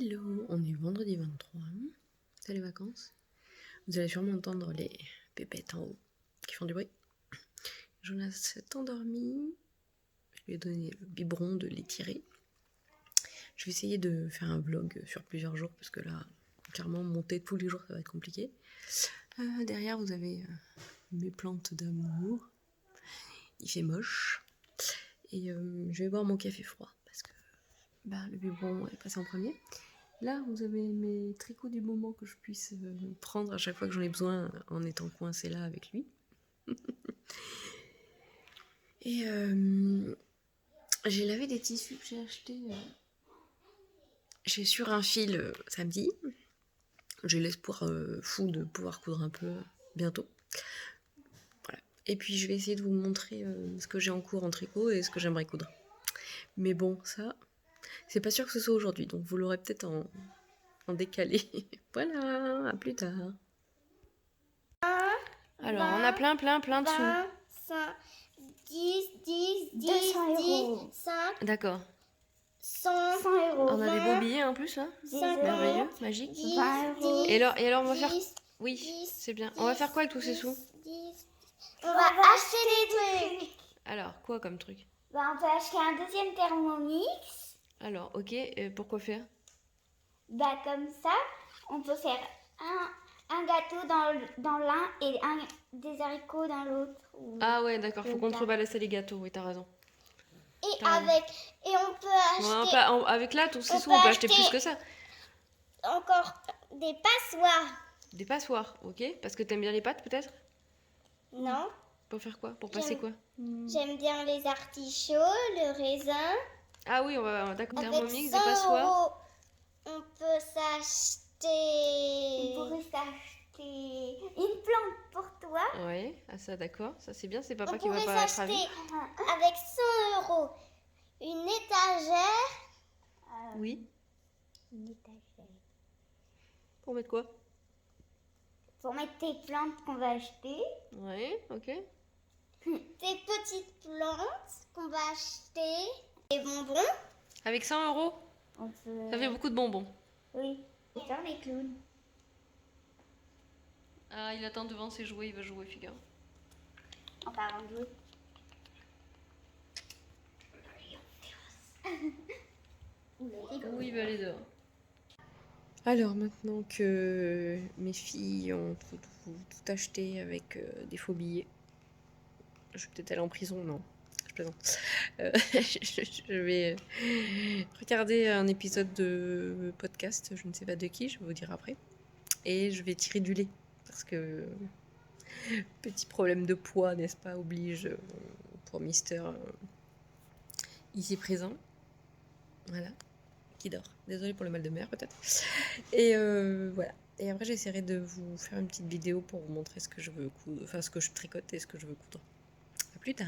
Hello, on est vendredi 23, c'est les vacances. Vous allez sûrement entendre les pépettes en haut qui font du bruit. Jonas s'est endormi, je lui ai donné le biberon de l'étirer. Je vais essayer de faire un vlog sur plusieurs jours parce que là, clairement, monter tous les jours ça va être compliqué. Derrière, vous avez mes plantes d'amour. Il fait moche. Et je vais boire mon café froid parce que le biberon est passé en premier. Là, vous avez mes tricots du moment que je puisse prendre à chaque fois que j'en ai besoin en étant coincée là avec lui. Et j'ai lavé des tissus que j'ai achetés. J'ai sur un fil samedi. J'ai l'espoir fou de pouvoir coudre un peu bientôt. Voilà. Et puis je vais essayer de vous montrer ce que j'ai en cours en tricot et ce que j'aimerais coudre. Mais bon, ça, c'est pas sûr que ce soit aujourd'hui, donc vous l'aurez peut-être en décalé. Voilà, à plus tard. Alors, on a plein de sous. 5, 10, 10, 200 €. 5, D'accord. 100 €. On a des beaux billets en plus là. 50, Merveilleux, magique. 10, 20 €. Et alors on va faire... 10, Oui, 10, c'est bien. On va faire quoi avec tous ces sous? 10. On va acheter des trucs. Alors, quoi comme truc? On peut acheter un deuxième Thermomix. Alors, ok, pourquoi faire? Comme ça, on peut faire un gâteau dans l'un et des haricots dans l'autre. Ah ouais, d'accord, faut contrebalancer les gâteaux, oui, t'as raison. Et T'as raison. on peut acheter Avec là, tous ces on sous, peut on peut acheter acheter- plus que ça. encore des passoires. Des passoires, ok? Parce que t'aimes bien les pâtes peut-être? Non, Pour faire quoi? Pour passer quoi? j'aime bien les artichauts, le raisin. Ah oui, on va... D'accord, Avec Thermomix, des 100 passoires. €, on peut s'acheter. On pourrait s'acheter une plante pour toi. Ouais, ah ça d'accord, ça c'est bien, c'est On papa qui va pourrait pas être ravi. s'acheter avec 100 € une étagère. Oui, Une étagère. pour mettre quoi? Pour mettre tes plantes qu'on va acheter. Ouais, ok. Tes petites plantes qu'on va acheter. Des bonbons. Avec 100 €, On peut... ça fait beaucoup de bonbons. Oui. Et faire les clowns. Ah, il attend devant ses jouets, il veut jouer, figure. En parlant de jouer. Oui, il va aller dehors. Alors, maintenant que mes filles ont tout acheté avec des faux billets, je vais peut-être aller en prison, non, je plaisante. Je vais regarder un épisode de podcast, je ne sais pas de qui, je vais vous dire après. Et je vais tirer du lait, parce que petit problème de poids, n'est-ce pas, oblige pour Mister ici présent. Voilà, qui dort. Désolée pour le mal de mer peut-être. Et voilà. Et après j'essaierai de vous faire une petite vidéo pour vous montrer ce que je veux coudre, enfin ce que je tricote et ce que je veux coudre. À plus tard.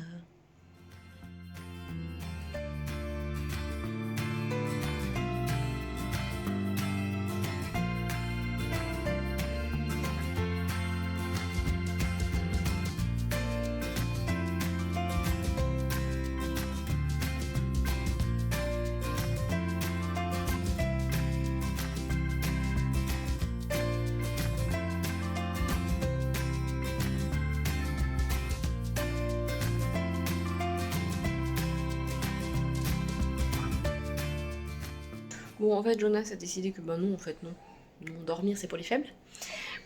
Bon, en fait, Jonas a décidé que non, en fait, non. Non, dormir, c'est pour les faibles.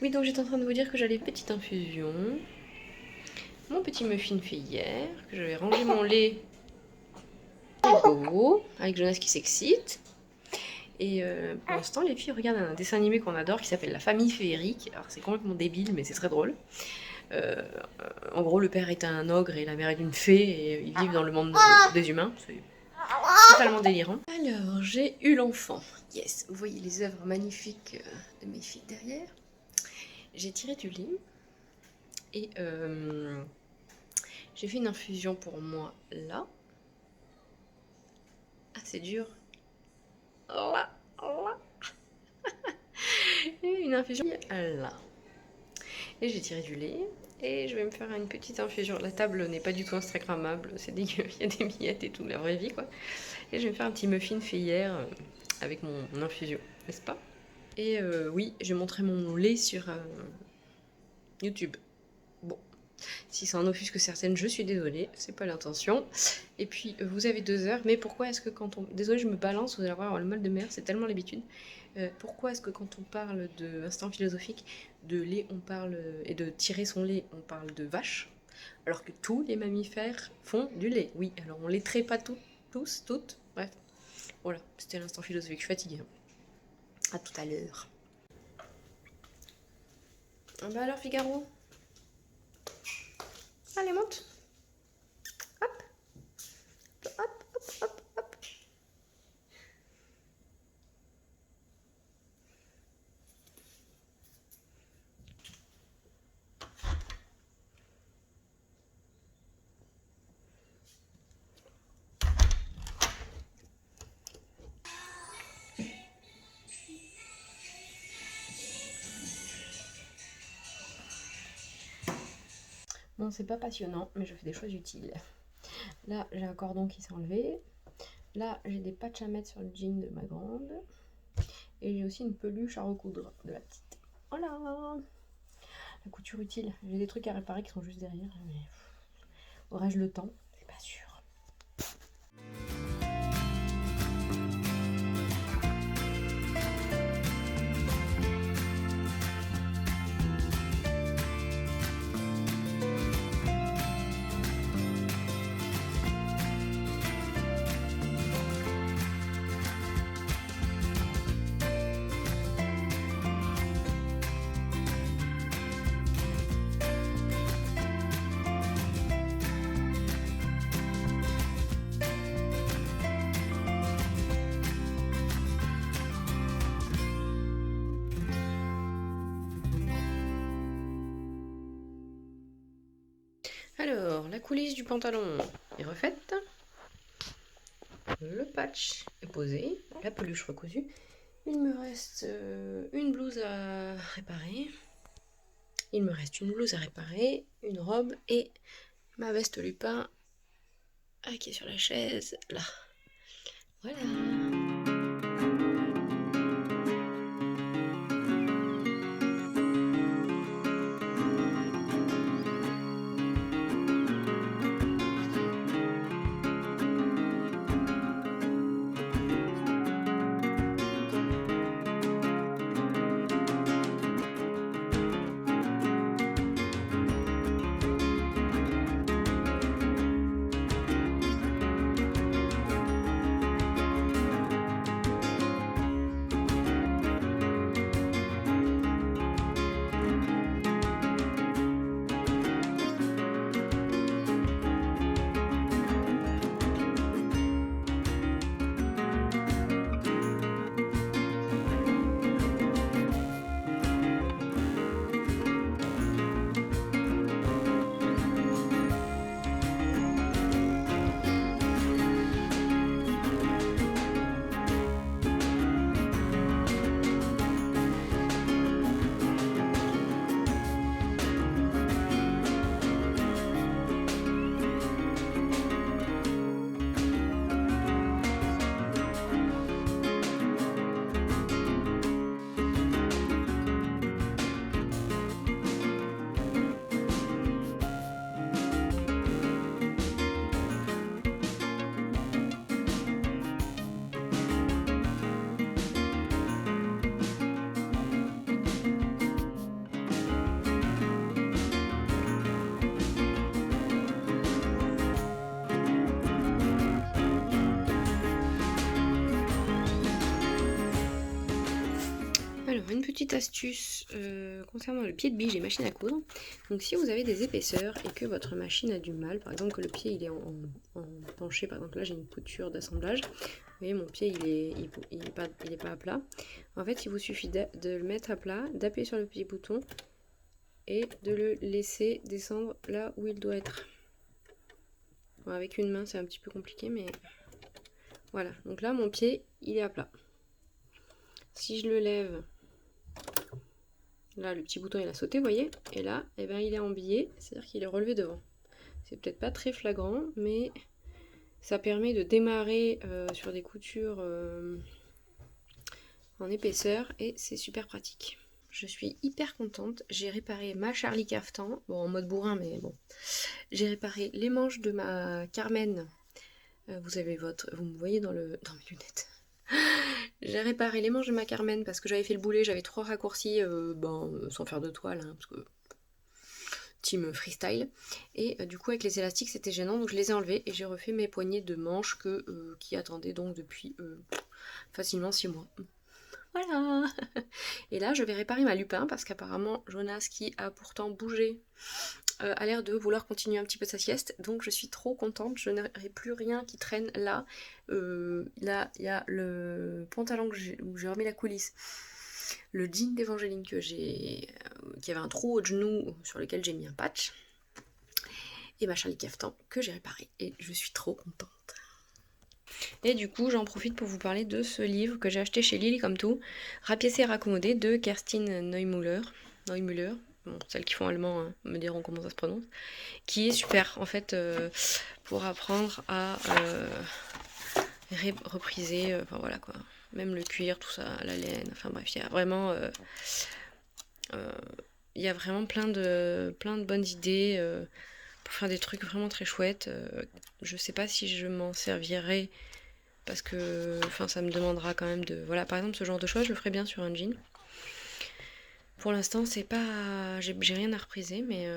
Oui, donc j'étais en train de vous dire que j'allais petite infusion. Mon petit muffin fait hier, que j'avais rangé mon lait beau, avec Jonas qui s'excite. Et pour l'instant, les filles regardent un dessin animé qu'on adore qui s'appelle La Famille Féerique. Alors, c'est complètement débile, mais c'est très drôle. En gros, le père est un ogre et la mère est une fée et ils vivent dans le monde des humains. C'est totalement délirant. Alors, j'ai eu l'enfant. Yes, vous voyez les œuvres magnifiques de mes filles derrière. J'ai tiré du lait et j'ai fait une infusion pour moi là. Ah, c'est dur. Là. Une infusion là. Et j'ai tiré du lait et je vais me faire une petite infusion. La table n'est pas du tout instagrammable, c'est dégueu, il y a des miettes et tout, la vraie vie quoi. Et je vais me faire un petit muffin fait hier avec mon infusion. n'est-ce pas? Et oui, j'ai montré mon lait sur YouTube. Bon, si ça en offusque certaines, je suis désolée, c'est pas l'intention. Et puis, vous avez 2 heures, mais pourquoi est-ce que quand on... Désolée, je me balance, vous allez avoir le mal de mer, c'est tellement l'habitude. Pourquoi est-ce que quand on parle d'instant philosophique, de lait, on parle, et de tirer son lait, on parle de vache, alors que tous les mammifères font du lait? Oui, alors on laiterait pas tous, toutes, bref. Voilà, c'était l'instant philosophique, je suis fatiguée. À tout à l'heure. Ah bah alors Figaro, allez monte. Hop, hop, hop, hop, hop. Bon, c'est pas passionnant, mais je fais des choses utiles. Là, j'ai un cordon qui s'est enlevé. Là, j'ai des patchs à mettre sur le jean de ma grande. Et j'ai aussi une peluche à recoudre de la petite. Voilà. La couture utile. J'ai des trucs à réparer qui sont juste derrière. Mais aurais-je le temps? C'est pas sûr. Alors, la coulisse du pantalon est refaite. Le patch est posé. La peluche recousue. Il me reste une blouse à réparer. Il me reste une blouse à réparer, une robe et ma veste Lupin qui est sur la chaise, là. Voilà. Alors, une petite astuce concernant le pied de biche et machine à coudre. Donc, si vous avez des épaisseurs et que votre machine a du mal, par exemple que le pied il est en penché, par exemple là j'ai une couture d'assemblage, vous voyez mon pied il est pas à plat. En fait, il vous suffit de le mettre à plat, d'appuyer sur le petit bouton et de le laisser descendre là où il doit être. Bon, avec une main c'est un petit peu compliqué, mais voilà. Donc là mon pied il est à plat. Si je le lève, là le petit bouton il a sauté, vous voyez, et là eh ben, il est embillé, c'est-à-dire qu'il est relevé devant. C'est peut-être pas très flagrant, mais ça permet de démarrer sur des coutures en épaisseur et c'est super pratique. Je suis hyper contente, j'ai réparé ma Charlie Caftan, bon en mode bourrin mais bon. J'ai réparé les manches de ma Carmen, vous me voyez dans mes lunettes. J'ai réparé les manches de ma Carmen parce que j'avais fait le boulet, j'avais trop raccourci, sans faire de toile, hein, parce que team freestyle. Et du coup avec les élastiques c'était gênant, donc je les ai enlevés et j'ai refait mes poignées de manches qui attendaient donc depuis facilement 6 mois. Voilà. Et là je vais réparer ma Lupin parce qu'apparemment Jonas, qui a pourtant bougé, a l'air de vouloir continuer un petit peu sa sieste, donc je suis trop contente, je n'aurai plus rien qui traîne là. Là il y a le pantalon où j'ai remis la coulisse, le jean d'Évangéline qui avait un trou au genou sur lequel j'ai mis un patch, et ma Charlie Caftan que j'ai réparé, et je suis trop contente. Et du coup j'en profite pour vous parler de ce livre que j'ai acheté chez Lily comme tout, Rapiécé et raccommodé de Kerstin Neumüller, bon, celles qui font allemand me diront comment ça se prononce, qui est super en fait pour apprendre à repriser, enfin voilà quoi, même le cuir, tout ça, la laine, enfin bref, il y a vraiment plein de bonnes idées pour faire des trucs vraiment très chouettes. Je sais pas si je m'en servirai parce que ça me demandera quand même de... Voilà, par exemple ce genre de choses je le ferai bien sur un jean. Pour l'instant c'est pas... J'ai rien à repriser, mais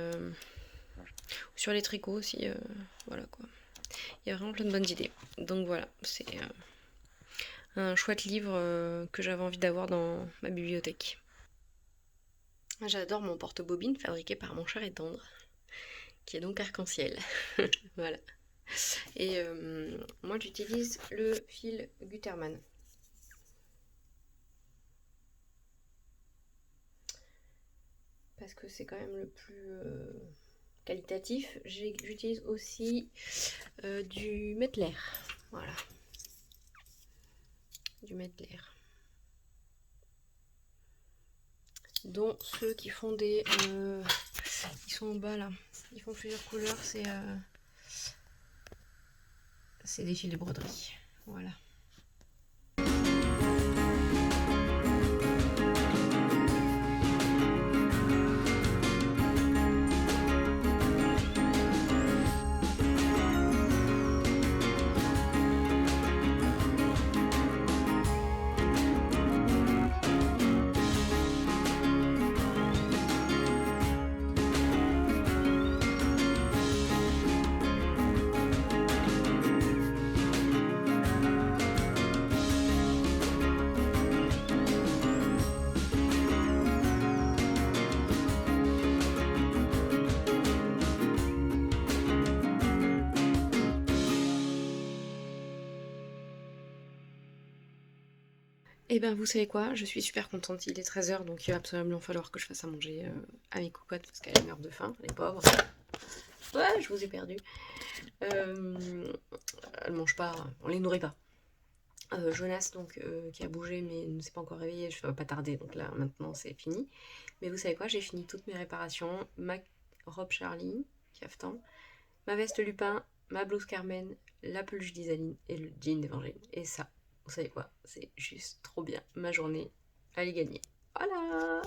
sur les tricots aussi, voilà quoi. Il y a vraiment plein de bonnes idées. Donc voilà, c'est un chouette livre que j'avais envie d'avoir dans ma bibliothèque. J'adore mon porte-bobine fabriqué par Mon Cher et Tendre, qui est donc arc-en-ciel. Voilà. Et moi j'utilise le fil Gutermann. Parce que c'est quand même le plus qualitatif. J'utilise aussi du Mettler. Voilà. Du Mettler. Dont ceux qui font des... ils sont en bas là. Ils font plusieurs couleurs. C'est des fils de broderie. Voilà. Et ben vous savez quoi, je suis super contente, il est 13h donc il va absolument falloir que je fasse à manger à mes cocottes parce qu'elles meurent de faim, les pauvres. Ouais, je vous ai perdu. Elles mangent pas, on les nourrit pas. Jonas donc qui a bougé mais ne s'est pas encore réveillé, je ne vais pas tarder donc là maintenant c'est fini. Mais vous savez quoi, j'ai fini toutes mes réparations, ma robe Charlie, caftan, ma veste Lupin, ma blouse Carmen, la peluche d'Isaline et le jean d'Évangéline. Et ça, vous savez quoi, c'est juste trop bien, ma journée, elle est gagnée. Voilà.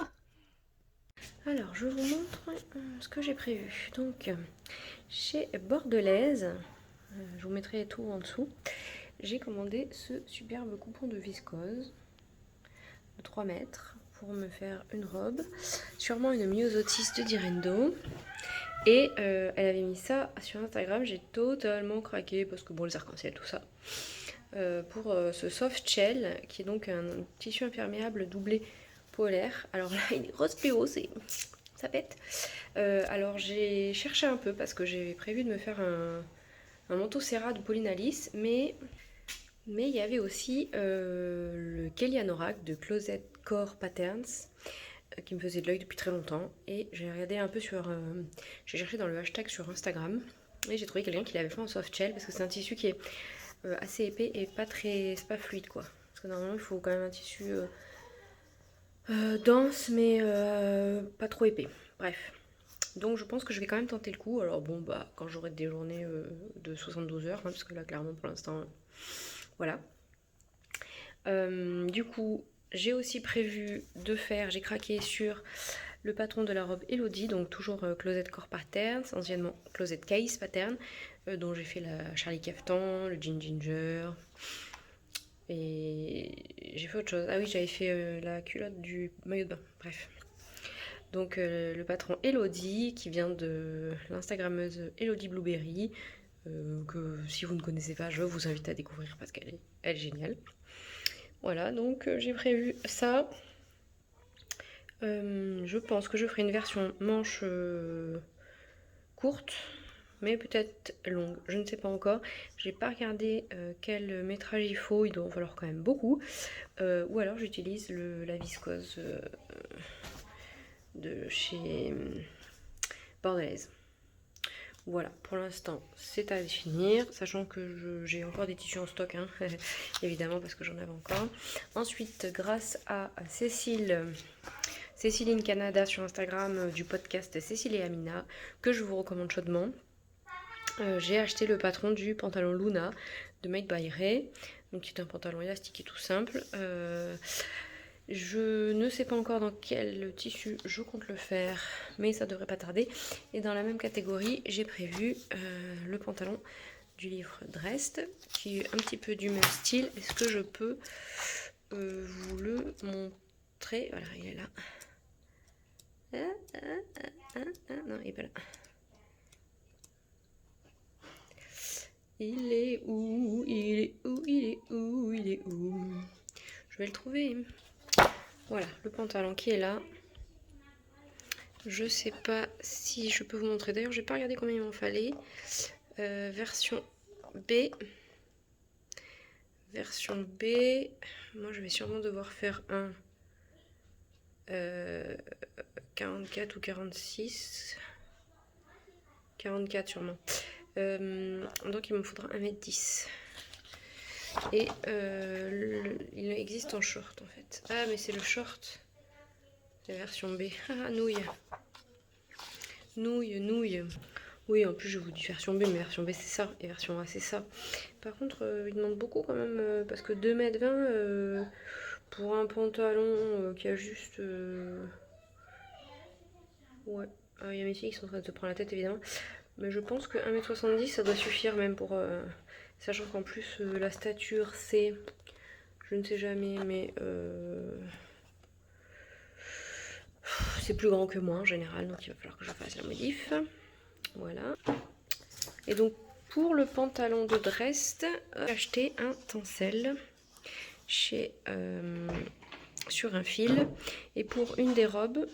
Alors je vous montre ce que j'ai prévu. Donc chez Bordelaise, je vous mettrai tout en dessous, j'ai commandé ce superbe coupon de viscose de 3 mètres pour me faire une robe, sûrement une myosotis de Direndo. Et elle avait mis ça sur Instagram, j'ai totalement craqué parce que bon, les arcs-en-ciel, tout ça. Pour ce soft shell qui est donc un tissu imperméable doublé polaire. Alors là il est rose fluo, ça pète. Alors j'ai cherché un peu parce que j'ai prévu de me faire un manteau Serra de Pauline Alice, mais il y avait aussi le Kelly Anorak de Closet Core Patterns qui me faisait de l'œil depuis très longtemps, et j'ai regardé un peu j'ai cherché dans le hashtag sur Instagram et j'ai trouvé quelqu'un qui l'avait fait en soft shell parce que c'est un tissu qui est assez épais et c'est pas fluide quoi, parce que normalement il faut quand même un tissu dense mais pas trop épais. Bref, donc je pense que je vais quand même tenter le coup. Alors bon bah quand j'aurai des journées de 72 heures hein, parce que là clairement pour l'instant voilà. Du coup j'ai aussi prévu de faire, j'ai craqué sur le patron de la robe Elodie, donc toujours Closet Core Patterns, anciennement Closet Case Pattern, dont j'ai fait la Charlie Caftan, le jean ginger, et j'ai fait autre chose. Ah oui, j'avais fait la culotte du maillot de bain, bref. Donc le patron Elodie, qui vient de l'instagrammeuse Elodie Blueberry, que si vous ne connaissez pas, je vous invite à découvrir parce qu'elle est géniale. Voilà, donc j'ai prévu ça. Je pense que je ferai une version manche courte, mais peut-être longue. Je ne sais pas encore. J'ai pas regardé quel métrage il faut. Il doit en falloir quand même beaucoup. Ou alors j'utilise la viscose de chez Bordelaise. Voilà, pour l'instant, c'est à définir, sachant que j'ai encore des tissus en stock, hein, évidemment, parce que j'en avais encore. Ensuite, grâce à Céciline Canada sur Instagram du podcast Cécile et Amina, que je vous recommande chaudement, j'ai acheté le patron du pantalon Luna de Made by Ray, donc qui est un pantalon élastique et tout simple. Je ne sais pas encore dans quel tissu je compte le faire, mais ça devrait pas tarder. Et dans la même catégorie, j'ai prévu le pantalon du livre Drest, qui est un petit peu du même style. Est-ce que je peux vous le montrer? Voilà, il est là. Non, il est pas là. Il est où? Il est où? Il est où? Il est où? Je vais le trouver. Voilà, le pantalon qui est là. Je sais pas si je peux vous montrer. D'ailleurs, j'ai pas regardé combien il m'en fallait. Version B. Version B. Moi, je vais sûrement devoir faire un 44 ou 46. 44 sûrement. Donc, il me faudra 1m10. Et il existe en short en fait. Ah, mais c'est le short. La version B. Ah, nouille. Nouille. Oui, en plus je vous dis version B, mais version B c'est ça. Et version A c'est ça. Par contre, il demande beaucoup quand même. Parce que 2,20 m pour un pantalon qui a juste... Ouais. Il y a mes filles qui sont en train de se prendre la tête évidemment. Mais je pense que 1m70 ça doit suffire même pour... Sachant qu'en plus la stature c'est... Je ne sais jamais, mais c'est plus grand que moi en général, donc il va falloir que je fasse la modif. Voilà. Et donc pour le pantalon de Drest, j'ai acheté un tencel chez sur un fil. Et pour une des robes,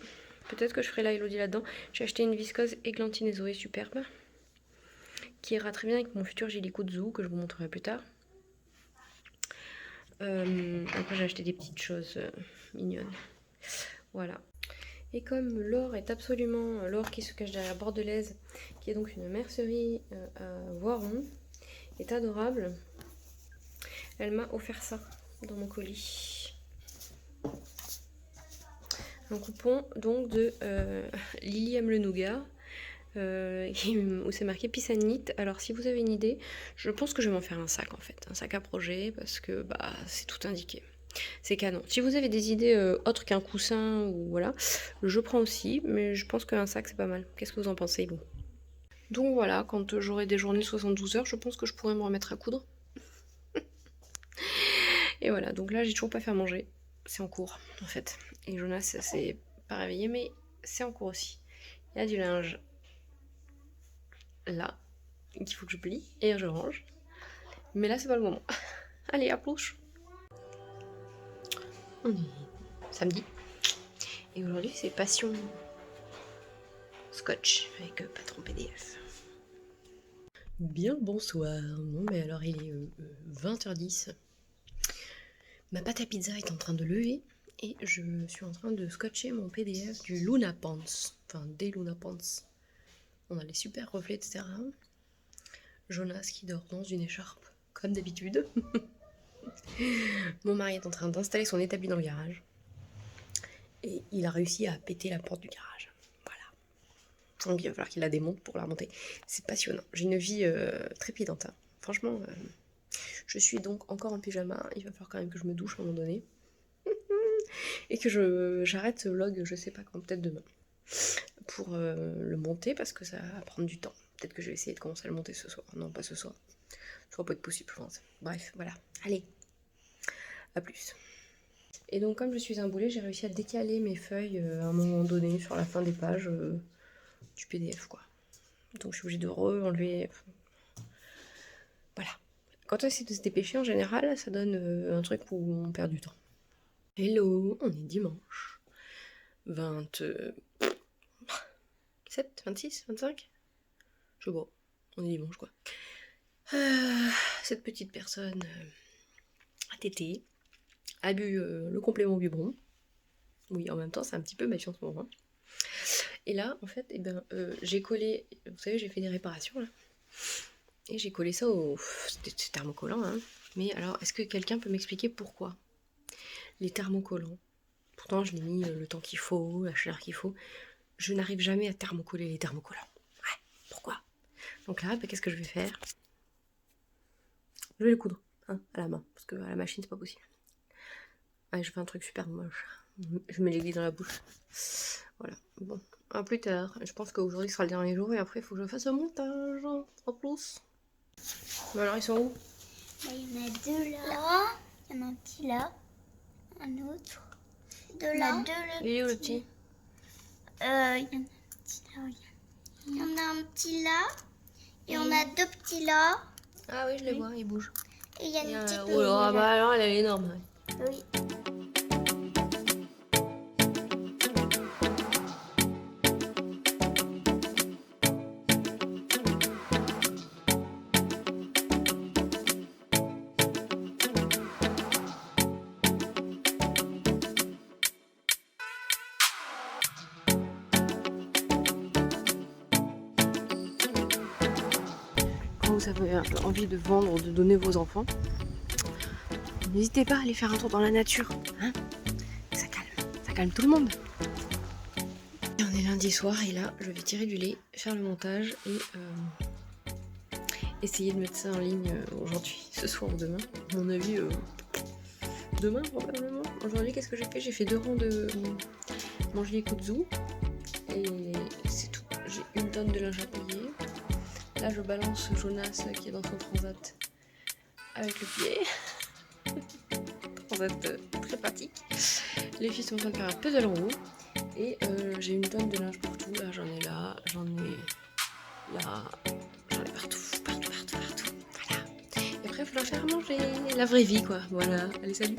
peut-être que je ferai la Elodie là-dedans, j'ai acheté une viscose Églantine et Zoé superbe, qui ira très bien avec mon futur gilet Kudzu que je vous montrerai plus tard. Après j'ai acheté des petites choses mignonnes. Voilà. Et comme Laure est absolument... Laure qui se cache derrière Bordelaise, qui est donc une mercerie à Voiron, est adorable. Elle m'a offert ça dans mon colis. Un coupon donc de Lily aime le nougat. Où c'est marqué Pissanite. Alors si vous avez une idée, je pense que je vais m'en faire un sac en fait, un sac à projet, parce que bah c'est tout indiqué. C'est canon. Si vous avez des idées autres qu'un coussin ou voilà, je prends aussi, mais je pense qu'un sac c'est pas mal. Qu'est-ce que vous en pensez vous? Donc voilà, quand j'aurai des journées 72 heures, je pense que je pourrais me remettre à coudre. Et voilà, donc là j'ai toujours pas fait à manger, c'est en cours en fait. Et Jonas s'est pas réveillé, mais c'est en cours aussi. Il y a du linge là qu'il faut que je plie et je range, mais là c'est pas le moment. Allez, à plus. On est samedi et aujourd'hui c'est passion scotch avec patron PDF. Bien le bonsoir. Bon mais alors il est 20h10. Ma pâte à pizza est en train de lever et je suis en train de scotcher mon PDF du Luna Pants, enfin des Luna Pants. On a les super reflets etc. Jonas qui dort dans une écharpe comme d'habitude. Mon mari est en train d'installer son établi dans le garage. Et il a réussi à péter la porte du garage. Voilà. Donc il va falloir qu'il la démonte pour la remonter. C'est passionnant. J'ai une vie trépidante. Hein. Franchement, je suis donc encore en pyjama. Il va falloir quand même que je me douche à un moment donné. Et que j'arrête ce vlog, je sais pas quand, peut-être demain, pour le monter parce que ça va prendre du temps. Peut-être que je vais essayer de commencer à le monter ce soir. Non, pas ce soir. Ça va pas être possible, je pense. Bref, voilà. Allez, à plus. Et donc, comme je suis un boulet, j'ai réussi à décaler mes feuilles à un moment donné sur la fin des pages du PDF, quoi. Donc, je suis obligée de re-enlever. Voilà. Quand on essaie de se dépêcher, en général, ça donne un truc où on perd du temps. Hello, on est dimanche. 27, 26, 25 ? Je sais pas. On est dimanche, quoi. Cette petite personne a tété, a bu le complément biberon. Oui, en même temps, c'est un petit peu ma fille en ce moment. Et là, en fait, j'ai collé... Vous savez, j'ai fait des réparations, là. Et j'ai collé ça au... C'était thermocollant, hein. Mais alors, est-ce que quelqu'un peut m'expliquer pourquoi les thermocollants, pourtant je l'ai mis le temps qu'il faut, la chaleur qu'il faut, je n'arrive jamais à thermocoller les thermocollants. Ouais, pourquoi? Donc là, qu'est-ce que je vais faire? Je vais les coudre, hein, à la main, parce que à la machine, c'est pas possible. Ouais, je fais un truc super moche. Je mets l'aiguille dans la bouche. Voilà, bon, à plus tard. Je pense qu'aujourd'hui sera le dernier jour et après, il faut que je fasse un montage en plus. Mais alors, ils sont où? Il y en a deux là. Il y en a un petit là. Un autre. De là. Il est où le petit? Il y en a un petit là, regarde. Il y en a un petit là. Et on a deux petits là. Ah oui, je les vois, ils bougent. Et il y a une petite Oh là, bah alors, elle est énorme. Ouais. Oui. Quand vous avez envie de vendre, de donner vos enfants, n'hésitez pas à aller faire un tour dans la nature. Hein, ça calme tout le monde. Et on est lundi soir et là, je vais tirer du lait, faire le montage et essayer de mettre ça en ligne aujourd'hui, ce soir ou demain. À mon avis, demain probablement. Aujourd'hui, qu'est-ce que j'ai fait? J'ai fait 2 rangs de Manjli Kudzu et c'est tout. J'ai une tonne de linge à plier. Là, je balance Jonas qui est dans son transat avec le pied. Transat très pratique. Les filles sont en train de faire un puzzle en haut. Et j'ai une tonne de linge partout. Là, j'en ai là, j'en ai là, j'en ai partout. Voilà. Et après, il faut leur faire manger. La vraie vie, quoi. Voilà. Allez, salut.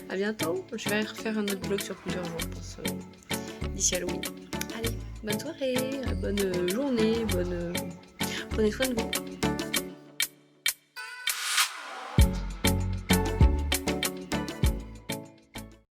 À bientôt. Je vais refaire un autre vlog sur plusieurs jours, je pense, d'ici Halloween. Allez, bonne soirée, bonne journée, prenez soin de vous.